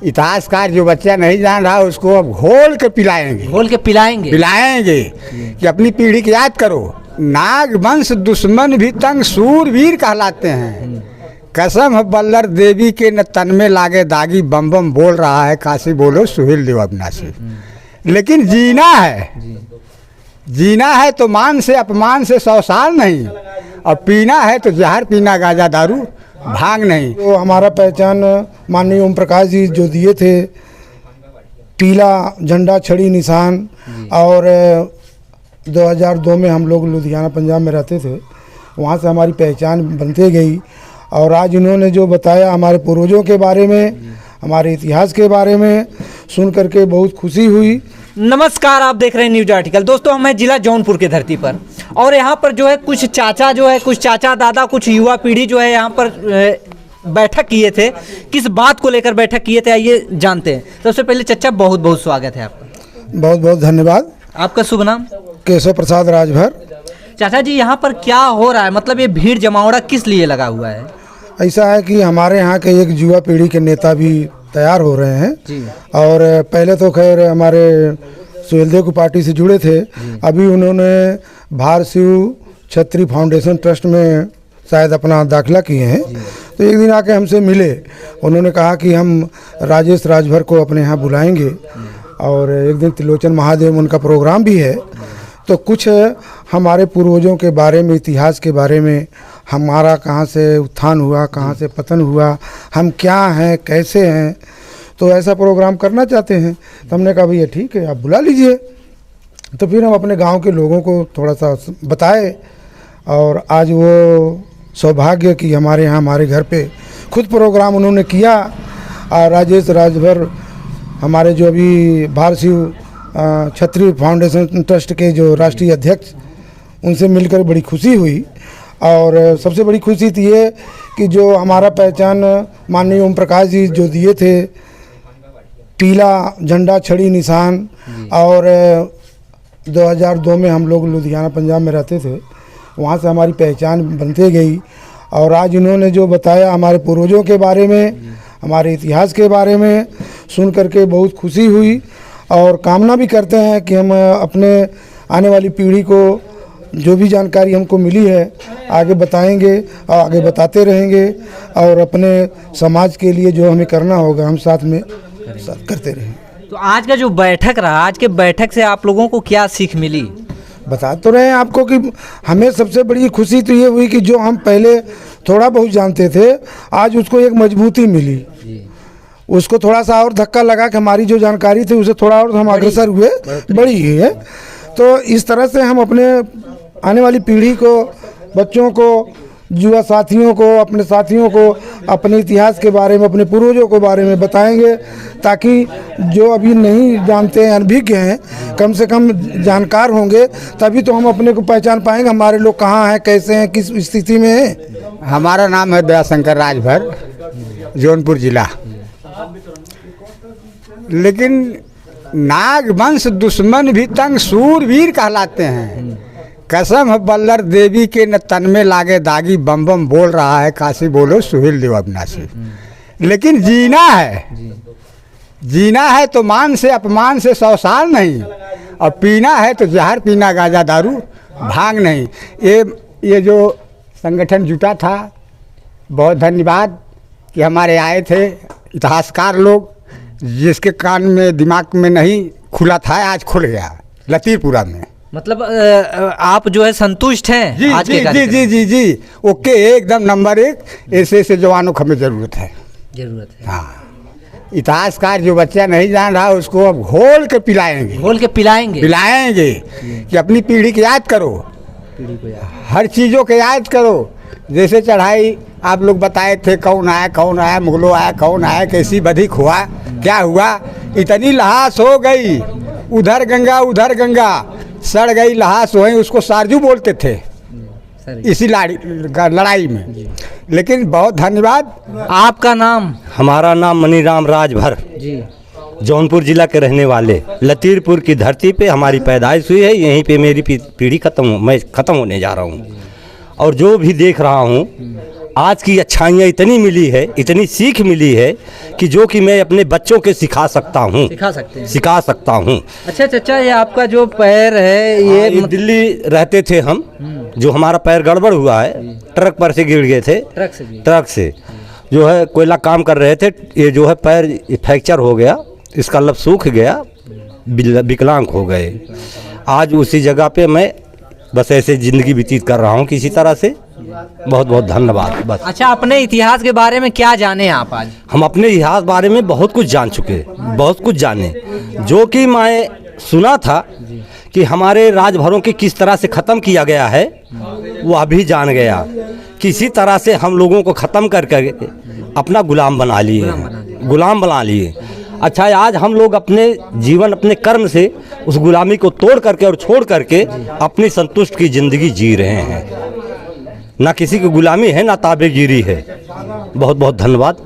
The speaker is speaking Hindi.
इतिहासकार जो बच्चा नहीं जान रहा उसको अब घोल के पिलाएंगे, घोल के पिलाएंगे। पिलाएंगे कि अपनी पीढ़ी की याद करो। नाग वंश दुश्मन भी तंग सूरवीर कहलाते हैं। कसम है बल्लर देवी के न तन में लागे दागी, बम बम बोल रहा है काशी बोलो सुहेल देव अविनाशी। लेकिन जीना है, जीना है तो मान से अपमान से 100 साल नहीं, और पीना है तो जहर पीना, गाजा दारू भांग नहीं। तो हमारा पहचान माननीय ओम प्रकाश जी जो दिए थे, पीला झंडा छड़ी निशान, और 2002 में हम लोग लुधियाना पंजाब में रहते थे, वहाँ से हमारी पहचान बनते गई। और आज इन्होंने जो बताया हमारे पूर्वजों के बारे में, हमारे इतिहास के बारे में, सुन करके बहुत खुशी हुई। नमस्कार, आप देख रहे हैं न्यूज आर्टिकल। दोस्तों, हम हैं जिला जौनपुर की धरती पर, और यहाँ पर जो है कुछ चाचा जो है, कुछ चाचा दादा, कुछ युवा पीढ़ी जो है यहाँ पर बैठक किए थे। किस बात को लेकर बैठक किए थे आइए जानते हैं। सबसे पहले चचा बहुत बहुत स्वागत है आपका। बहुत बहुत धन्यवाद। आपका शुभ नाम? केशव प्रसाद राजभर। चाचा जी, यहाँ पर क्या हो रहा है? मतलब ये भीड़ जमावड़ा किस लिए लगा हुआ है? ऐसा है कि हमारे यहाँ के एक युवा पीढ़ी के नेता भी तैयार हो रहे हैं जी। और पहले तो खैर हमारे सुहेलदेव की पार्टी से जुड़े थे, अभी उन्होंने भार शिव छत्री फाउंडेशन ट्रस्ट में शायद अपना दाखिला किए हैं। तो एक दिन आके हमसे मिले, उन्होंने कहा कि हम राजेश राजभर को अपने यहाँ बुलाएंगे, और एक दिन त्रिलोचन महादेव उनका प्रोग्राम भी है। तो कुछ हमारे पूर्वजों के बारे में, इतिहास के बारे में, हमारा कहाँ से उत्थान हुआ, कहाँ से पतन हुआ, हम क्या हैं, कैसे हैं, तो ऐसा प्रोग्राम करना चाहते हैं। तो हमने कहा भैया ठीक है, आप बुला लीजिए। तो फिर हम अपने गांव के लोगों को थोड़ा सा बताए, और आज वो सौभाग्य कि हमारे यहाँ हमारे घर पे खुद प्रोग्राम उन्होंने किया। और राजेश राजभर हमारे जो अभी भार शिव छत्री फाउंडेशन ट्रस्ट के जो राष्ट्रीय अध्यक्ष, उनसे मिलकर बड़ी खुशी हुई। और सबसे बड़ी खुशी थी ये कि जो हमारा पहचान माननीय ओम प्रकाश जी जो दिए थे, पीला झंडा छड़ी निशान, और 2002 में हम लोग लुधियाना पंजाब में रहते थे, वहाँ से हमारी पहचान बनते गई। और आज इन्होंने जो बताया हमारे पूर्वजों के बारे में, हमारे इतिहास के बारे में, सुन करके बहुत खुशी हुई। और कामना भी करते हैं कि हम अपने आने वाली पीढ़ी को जो भी जानकारी हमको मिली है आगे बताएंगे, और आगे बताते रहेंगे, और अपने समाज के लिए जो हमें करना होगा हम साथ में करते रहेंगे। तो आज का जो बैठक रहा, आज के बैठक से आप लोगों को क्या सीख मिली? बता तो रहे हैं आपको कि हमें सबसे बड़ी खुशी तो ये हुई कि जो हम पहले थोड़ा बहुत जानते थे, आज उसको एक मजबूती मिली। उसको थोड़ा सा और धक्का लगा कि हमारी जो जानकारी थी उसे थोड़ा और हम अग्रसर हुए, बड़ी है। तो इस तरह से हम अपने आने वाली पीढ़ी को, बच्चों को, युवा साथियों को, अपने साथियों को अपने इतिहास के बारे में, अपने पूर्वजों के बारे में बताएंगे, ताकि जो अभी नहीं जानते हैं, अनभिज्ञ हैं, कम से कम जानकार होंगे, तभी तो हम अपने को पहचान पाएंगे हमारे लोग कहाँ हैं, कैसे हैं, किस स्थिति में हैं। हमारा नाम है दयाशंकर राजभर, जौनपुर जिला। लेकिन नाग वंश दुश्मन भी तंग सूरवीर कहलाते हैं। कसम है बल्लर देवी के न तन में लागे दागी, बम बम बोल रहा है काशी बोलो सुहेल देव अविनाशी। लेकिन जीना है, जीना है तो मान से अपमान से 100 साल नहीं, और पीना है तो जहर पीना, गाजा दारू भांग नहीं। ये जो संगठन जुटा था, बहुत धन्यवाद कि हमारे आए थे इतिहासकार लोग, जिसके कान में दिमाग में नहीं खुला था, आज खुल गया लतीरपुरा में। मतलब आप जो है संतुष्ट हैं जी आज जी के जी कार्यक्रम? जी जी जी ओके, एकदम नंबर 1। ऐसे जवानों को हमें ज़रूरत है। हाँ, इतिहासकार जो बच्चा नहीं जान रहा उसको अब घोल के पिलाएंगे, घोल के पिलाएंगे। पिलाएंगे कि अपनी पीढ़ी की याद करो, पीढ़ी को याद। हर चीज़ों के याद करो। जैसे चढ़ाई आप लोग बताए थे, कौन आया, मुगलों आया, कौन आया, कैसी बधिक हुआ, क्या हुआ, इतनी लहास हो गई, उधर गंगा सड़ गई लहास वहीं, उसको सारजू बोलते थे इसी लड़ाई में। लेकिन बहुत धन्यवाद। आपका नाम? हमारा नाम मनीराम राजभर जी। जौनपुर जिला के रहने वाले, लतीरपुर की धरती पे हमारी पैदाइश हुई है, यहीं पे मेरी पीढ़ी मैं ख़त्म होने जा रहा हूँ। और जो भी देख रहा हूँ आज की अच्छाइयाँ इतनी मिली है, इतनी सीख मिली है कि जो कि मैं अपने बच्चों के सिखा सकता हूँ, सिखा सकते हैं। सिखा सकता हूँ। अच्छा चाचा, ये आपका जो पैर है ये दिल्ली रहते थे हम, जो हमारा पैर गड़बड़ हुआ है, ट्रक पर से गिर गए थे, ट्रक से भी। ट्रक से जो है कोयला काम कर रहे थे, ये जो है पैर फ्रैक्चर हो गया, इसका लब सूख गया, विकलांग हो गए। आज उसी जगह पे मैं बस ऐसे ज़िंदगी व्यतीत कर रहा हूँ किसी तरह से। बहुत बहुत धन्यवाद। बस अच्छा, अपने इतिहास के बारे में क्या जाने आप आज? हम अपने इतिहास बारे में बहुत कुछ जान चुके, बहुत कुछ जाने, जो कि मैं सुना था कि हमारे राजभरों की किस तरह से ख़त्म किया गया है, वो अभी जान गया। किसी तरह से हम लोगों को ख़त्म कर कर अपना गुलाम बना लिए, गुलाम बना लिए। अच्छा, आज हम लोग अपने जीवन, अपने कर्म से उस गुलामी को तोड़ करके और छोड़ करके अपनी संतुष्ट की ज़िंदगी जी रहे हैं। ना किसी की गुलामी है, ना ताबेगिरी है। बहुत बहुत धन्यवाद।